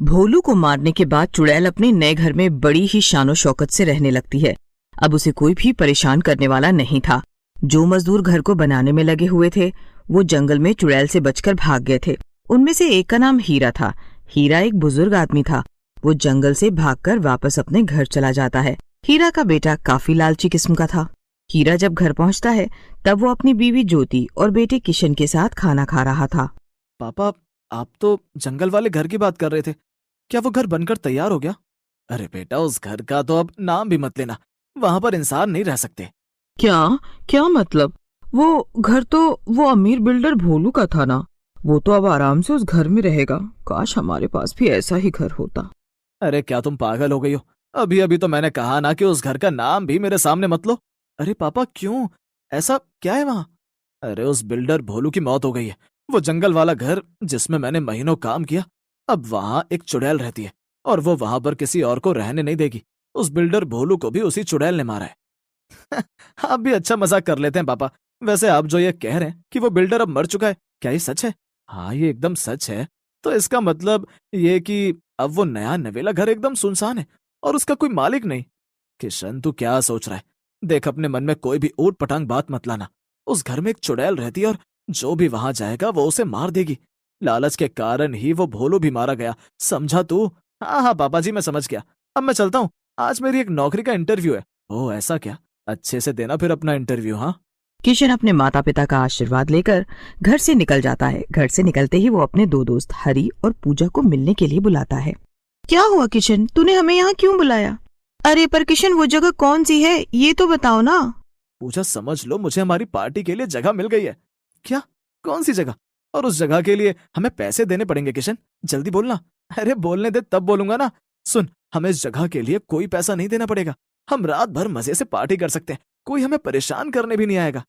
भोलू को मारने के बाद चुड़ैल अपने नए घर में बड़ी ही शानो शौकत से रहने लगती है। अब उसे कोई भी परेशान करने वाला नहीं था। जो मजदूर घर को बनाने में लगे हुए थे वो जंगल में चुड़ैल से बचकर भाग गए थे। उनमें से एक का नाम हीरा था। हीरा एक बुजुर्ग आदमी था। वो जंगल से भागकर वापस अपने घर चला जाता है। हीरा का बेटा काफी लालची किस्म का था। हीरा जब घर पहुंचता है तब वो अपनी बीवी ज्योति और बेटे किशन के साथ खाना खा रहा था। पापा, आप तो जंगल वाले घर की बात कर रहे थे, क्या वो घर बनकर तैयार हो गया? अरे बेटा, उस घर का तो अब नाम भी मत लेना, वहां पर इंसान नहीं रह सकते। क्या मतलब? वो घर तो वो अमीर बिल्डर भोलू का था ना। वो तो अब आराम से उस घर में रहेगा। काश हमारे पास भी ऐसा ही घर होता। अरे क्या तुम पागल हो गई हो? अभी अभी तो मैंने कहा ना कि उस घर का नाम भी मेरे सामने मत लो। अरे पापा, क्यों? ऐसा क्या है वहां? अरे उस बिल्डर भोलू की मौत हो गई है। वो जंगल वाला घर जिसमें मैंने महीनों काम किया, अब वहां एक चुड़ैल रहती है और वो वहां पर किसी और को रहने नहीं देगी। उस बिल्डर भोलू को भी उसी चुड़ैल ने मारा है। आप भी अच्छा मजाक कर लेते हैं पापा। वैसे आप जो ये कह रहे हैं कि वो बिल्डर अब मर चुका है, क्या ये सच है? हाँ, ये एकदम सच है। तो इसका मतलब ये कि अब वो नया नवेला घर एकदम सुनसान है और उसका कोई मालिक नहीं। किशन, तू क्या सोच रहा है? देख, अपने मन में कोई भी ऊट पटांग बात मत लाना। उस घर में एक चुड़ैल रहती है और जो भी वहां जाएगा वो उसे मार देगी। लालच के कारण ही वो भोलू भी मारा गया, समझा तू? हाँ पापा जी, मैं समझ गया। अब मैं चलता हूँ, आज मेरी एक नौकरी का इंटरव्यू है। ओह ऐसा क्या? अच्छे से देना फिर अपना इंटरव्यू। हाँ। किशन अपने माता पिता का आशीर्वाद लेकर घर से निकल जाता है। घर से निकलते ही वो अपने दो दोस्त हरी और पूजा को मिलने के लिए बुलाता है। क्या हुआ किशन, तूने हमें यहाँ क्यों बुलाया? अरे पर किशन, वो जगह कौन सी है ये तो बताओ ना। पूजा, समझ लो, मुझे हमारी पार्टी के लिए जगह मिल गई है। क्या? कौन सी जगह? और उस जगह के लिए हमें पैसे देने पड़ेंगे किशन, जल्दी बोलना। अरे बोलने दे, तब बोलूंगा ना। सुन, हमें इस जगह के लिए कोई पैसा नहीं देना पड़ेगा। हम रात भर मजे से पार्टी कर सकते हैं, कोई हमें परेशान करने भी नहीं आएगा।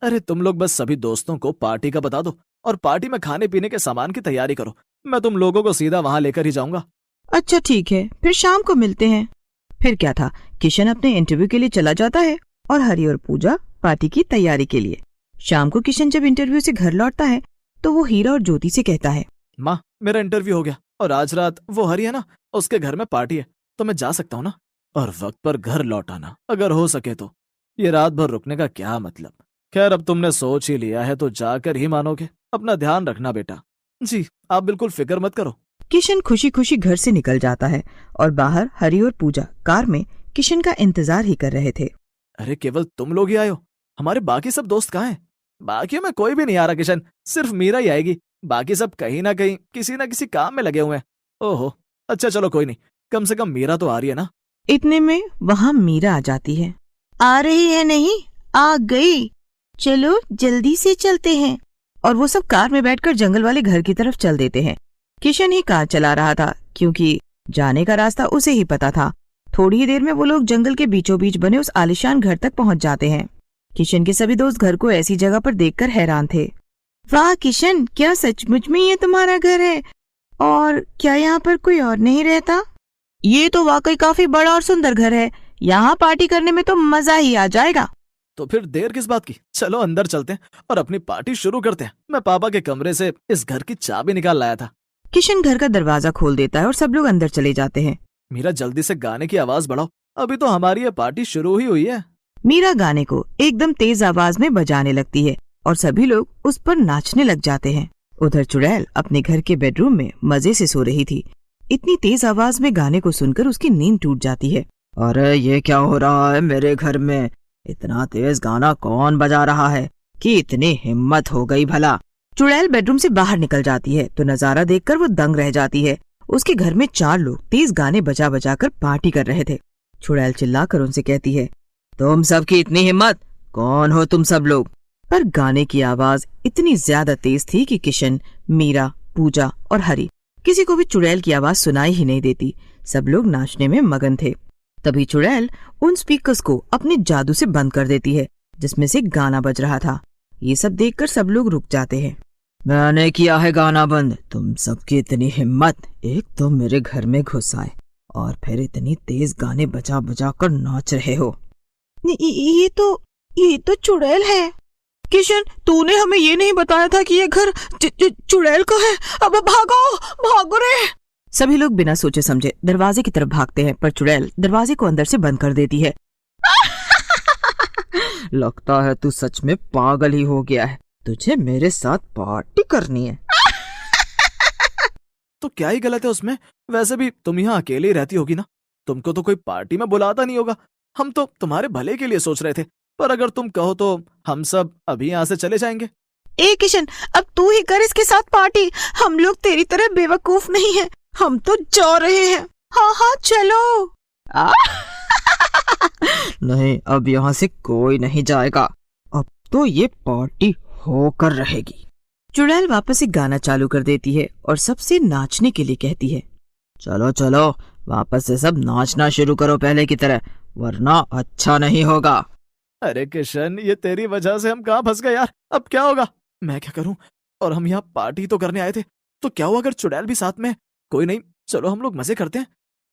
अरे तुम लोग बस सभी दोस्तों को पार्टी का बता दो और पार्टी में खाने पीने के सामान की तैयारी करो। मैं तुम लोगों को सीधा वहां लेकर ही जाऊंगा। अच्छा ठीक है, फिर शाम को मिलते हैं। फिर क्या था, किशन अपने इंटरव्यू के लिए चला जाता है और हरी और पूजा पार्टी की तैयारी के लिए। शाम को किशन जब इंटरव्यू से घर लौटता है तो वो हीरा और ज्योति से कहता है, माँ, मेरा इंटरव्यू हो गया और आज रात वो हरी है ना, उसके घर में पार्टी है, तो मैं जा सकता हूँ ना? और वक्त पर घर लौट आना अगर हो सके तो। ये रात भर रुकने का क्या मतलब? खैर, अब तुमने सोच ही लिया है तो जाकर ही मानोगे। अपना ध्यान रखना बेटा। जी, आप बिल्कुल फिक्र मत करो। किशन खुशी खुशी घर से निकल जाता है और बाहर हरी और पूजा कार में किशन का इंतजार ही कर रहे थे। अरे केवल तुम लोग ही आए हो? हमारे बाकी सब दोस्त कहाँ हैं? बाकियों में कोई भी नहीं आ रहा किशन, सिर्फ मीरा ही आएगी। बाकी सब कहीं ना कहीं किसी ना किसी काम में लगे हुए हैं। ओहो, अच्छा चलो कोई नहीं, कम से कम मीरा तो आ रही है ना। इतने में वहाँ मीरा आ जाती है। आ रही है नहीं, आ गई। चलो जल्दी से चलते हैं। और वो सब कार में बैठकर जंगल वाले घर की तरफ चल देते हैं। किशन ही कार चला रहा था क्योंकि जाने का रास्ता उसे ही पता था। थोड़ी ही देर में वो लोग जंगल के बीचों बीच बने उस आलीशान घर तक पहुंच जाते हैं। किशन के सभी दोस्त घर को ऐसी जगह पर देखकर हैरान थे। वाह किशन, क्या सचमुच में ये तुम्हारा घर है? और क्या यहाँ पर कोई और नहीं रहता? ये तो वाकई काफी बड़ा और सुंदर घर है। यहाँ पार्टी करने में तो मजा ही आ जाएगा। तो फिर देर किस बात की, चलो अंदर चलते हैं और अपनी पार्टी शुरू करते हैं। मैं पापा के कमरे से इस घर की चाबी निकाल लाया था। किशन घर का दरवाजा खोल देता है और सब लोग अंदर चले जाते हैं। मीरा, जल्दी से गाने की आवाज बढ़ाओ, अभी तो हमारी ये पार्टी शुरू ही हुई है। मीरा गाने को एकदम तेज आवाज में बजाने लगती है और सभी लोग उस पर नाचने लग जाते हैं। उधर चुड़ैल अपने घर के बेडरूम में मजे से सो रही थी। इतनी तेज आवाज में गाने को सुनकर उसकी नींद टूट जाती है। अरे ये क्या हो रहा है मेरे घर में? इतना तेज गाना कौन बजा रहा है कि इतनी हिम्मत हो गई भला? चुड़ैल बेडरूम से बाहर निकल जाती है तो नजारा देखकर वो दंग रह जाती है। उसके घर में 4 लोग तेज गाने बजा बजा कर पार्टी कर रहे थे। चुड़ैल चिल्लाकर उनसे कहती है, तुम सबकी इतनी हिम्मत, कौन हो तुम सब लोग? पर गाने की आवाज इतनी ज्यादा तेज थी कि किशन, मीरा, पूजा और हरी किसी को भी चुड़ैल की आवाज सुनाई ही नहीं देती। सब लोग नाचने में मगन थे। तभी चुड़ैल उन स्पीकर्स को अपने जादू से बंद कर देती है जिसमें से गाना बज रहा था। ये सब देखकर सब लोग रुक जाते हैं। मैंने किया है गाना बंद। तुम सबकी इतनी हिम्मत, एक तो मेरे घर में घुस आए और फिर इतनी तेज गाने बजा बजा कर नाच रहे हो। ये तो चुड़ैल है। किशन, तूने हमें ये नहीं बताया था कि ये घर चुड़ैल का है। अब भागो रे। सभी लोग बिना सोचे समझे दरवाजे की तरफ भागते हैं, पर चुड़ैल दरवाजे को अंदर से बंद कर देती है। लगता है तू सच में पागल ही हो गया है, तुझे मेरे साथ पार्टी करनी है। तो क्या ही गलत है उसमें? वैसे भी तुम यहाँ अकेले ही रहती होगी ना, तुमको तो कोई पार्टी में बुलाता नहीं होगा। हम तो तुम्हारे भले के लिए सोच रहे थे, पर अगर तुम कहो तो हम सब अभी यहाँ से चले जाएंगे। ए किशन, अब तू ही कर इसके साथ पार्टी, हम लोग तेरी तरह बेवकूफ नहीं हैं, हम तो जा रहे हैं। हाँ हाँ चलो। नहीं, अब यहाँ से कोई नहीं जाएगा, अब तो ये पार्टी होकर रहेगी। चुड़ैल वापस एक गाना चालू कर देती है और सबसे नाचने के लिए कहती है, चलो चलो वापस से सब नाचना शुरू करो पहले की तरह, वरना अच्छा नहीं होगा। अरे किशन, ये तेरी वजह से हम कहाँ फंस गए यार, अब क्या होगा? मैं क्या करूं? और हम यहाँ पार्टी तो करने आए थे, तो क्या हुआ अगर चुड़ैल भी साथ में? कोई नहीं, चलो हम लोग मजे करते हैं।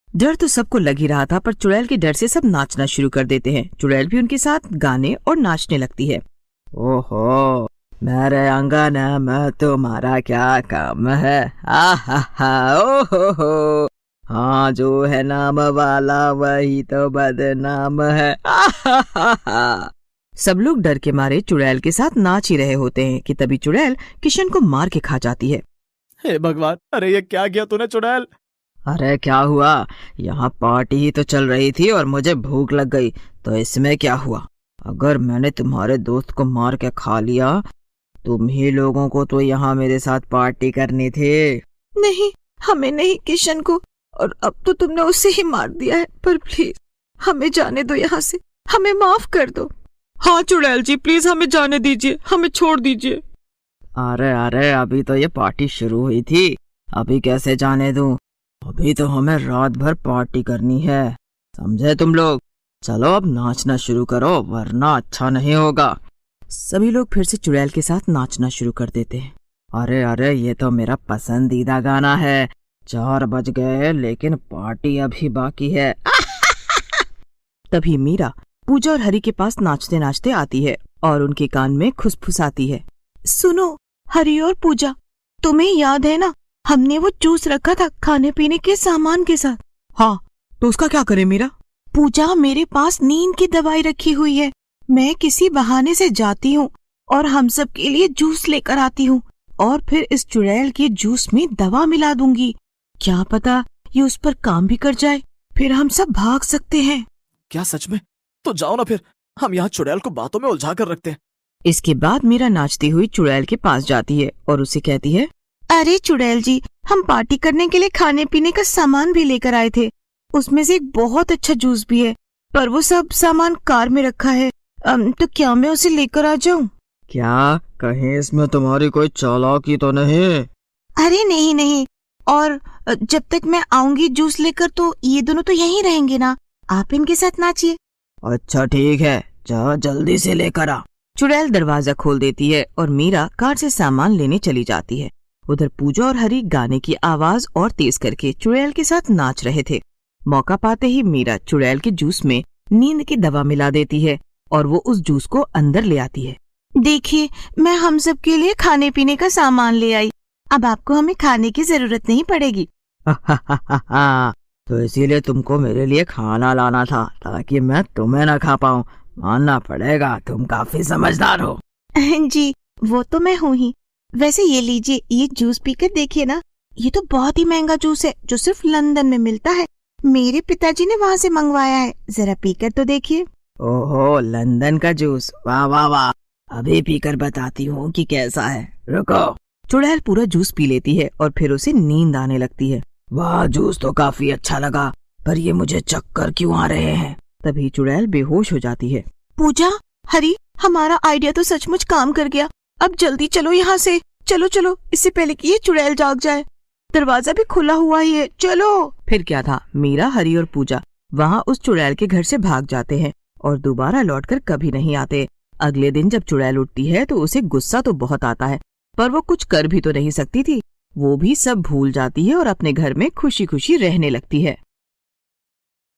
डर तो सबको लग ही रहा था, पर चुड़ैल के डर से सब नाचना शुरू कर देते हैं। चुड़ैल भी उनके साथ गाने और नाचने लगती है। ओहो मेरे अंगना में तुम्हारा क्या काम है, ओहो हाँ जो है नाम वाला वही तो बदनाम है। सब लोग डर के मारे चुड़ैल के साथ नाच ही रहे होते हैं कि तभी चुड़ैल किशन को मार के खा जाती है। हे भगवान, अरे ये क्या किया तूने चुड़ैल? अरे क्या हुआ, यहाँ पार्टी ही तो चल रही थी और मुझे भूख लग गई, तो इसमें क्या हुआ? अगर मैंने तुम्हारे दोस्त को मार के खा लिया, तुम ही लोगों को तो यहाँ मेरे साथ पार्टी करनी थी। नहीं, हमें नहीं, किशन को, और अब तो तुमने उसे ही मार दिया है, पर प्लीज हमें जाने दो यहाँ से, हमें माफ कर दो। हाँ चुड़ैल जी, प्लीज हमें जाने दीजिए, हमें छोड़ दीजिए। अरे अरे अभी तो ये पार्टी शुरू हुई थी, अभी कैसे जाने दूं? अभी तो हमें रात भर पार्टी करनी है, समझे तुम लोग? चलो अब नाचना शुरू करो, वरना अच्छा नहीं होगा। सभी लोग फिर से चुड़ैल के साथ नाचना शुरू कर देते हैं। अरे अरे ये तो मेरा पसंदीदा गाना है, 4 बज गए लेकिन पार्टी अभी बाकी है। तभी मीरा पूजा और हरी के पास नाचते नाचते आती है और उनके कान में खुसफुसाती है। सुनो हरी और पूजा, तुम्हें याद है ना, हमने वो जूस रखा था खाने पीने के सामान के साथ। हाँ, तो उसका क्या करें मीरा? पूजा, मेरे पास नींद की दवाई रखी हुई है, मैं किसी बहाने से जाती हूँ और हम सब के लिए जूस लेकर आती हूँ, और फिर इस चुड़ैल के जूस में दवा मिला दूंगी, क्या पता ये उस पर काम भी कर जाए, फिर हम सब भाग सकते हैं। क्या सच में? तो जाओ ना फिर, हम यहाँ चुड़ैल को बातों में उलझा कर रखते हैं। इसके बाद मीरा नाचती हुई चुड़ैल के पास जाती है और उसे कहती है, अरे चुड़ैल जी, हम पार्टी करने के लिए खाने पीने का सामान भी लेकर आए थे, उसमें से एक बहुत अच्छा जूस भी है, पर वो सब सामान कार में रखा है, तो क्या मैं उसे लेकर आ जाऊं? क्या कहीं इसमें तुम्हारी कोई चालाकी तो नहीं? अरे नहीं नहीं, और जब तक मैं आऊंगी जूस लेकर तो ये दोनों तो यहीं रहेंगे ना, आप इनके साथ नाचिए। अच्छा ठीक है, जा जल्दी से लेकर आ। चुड़ैल दरवाजा खोल देती है और मीरा कार से सामान लेने चली जाती है। उधर पूजा और हरी गाने की आवाज और तेज करके चुड़ैल के साथ नाच रहे थे। मौका पाते ही मीरा चुड़ैल के जूस में नींद की दवा मिला देती है और वो उस जूस को अंदर ले आती है। देखिए, मैं हम सब के लिए खाने पीने का सामान ले आई, अब आपको हमें खाने की जरूरत नहीं पड़ेगी। तो इसीलिए तुमको मेरे लिए खाना लाना था, ताकि मैं तुम्हें न खा पाऊँ। मानना पड़ेगा, तुम काफी समझदार हो। जी, वो तो मैं हूँ ही। वैसे ये लीजिए, ये जूस पीकर देखिए ना, ये तो बहुत ही महंगा जूस है जो सिर्फ लंदन में मिलता है, मेरे पिताजी ने वहाँ से मंगवाया है, जरा पीकर तो देखिए। ओहो, लंदन का जूस, वाह वाह वाह, अभी पीकर बताती हूँ कि कैसा है, रुको। चुड़ैल पूरा जूस पी लेती है और फिर उसे नींद आने लगती है। वाह, जूस तो काफी अच्छा लगा, पर ये मुझे चक्कर क्यों आ रहे हैं? तभी चुड़ैल बेहोश हो जाती है। पूजा, हरी, हमारा आइडिया तो सचमुच काम कर गया, अब जल्दी चलो यहाँ से, चलो चलो, इससे पहले कि ये चुड़ैल जाग जाए, दरवाजा भी खुला हुआ ही है, चलो। फिर क्या था, मीरा, हरी और पूजा वहाँ उस चुड़ैल के घर से भाग जाते हैं और दोबारा लौटकर कभी नहीं आते। अगले दिन जब चुड़ैल उठती है तो उसे गुस्सा तो बहुत आता है, पर वो कुछ कर भी तो नहीं सकती थी। वो भी सब भूल जाती है और अपने घर में खुशी खुशी रहने लगती है।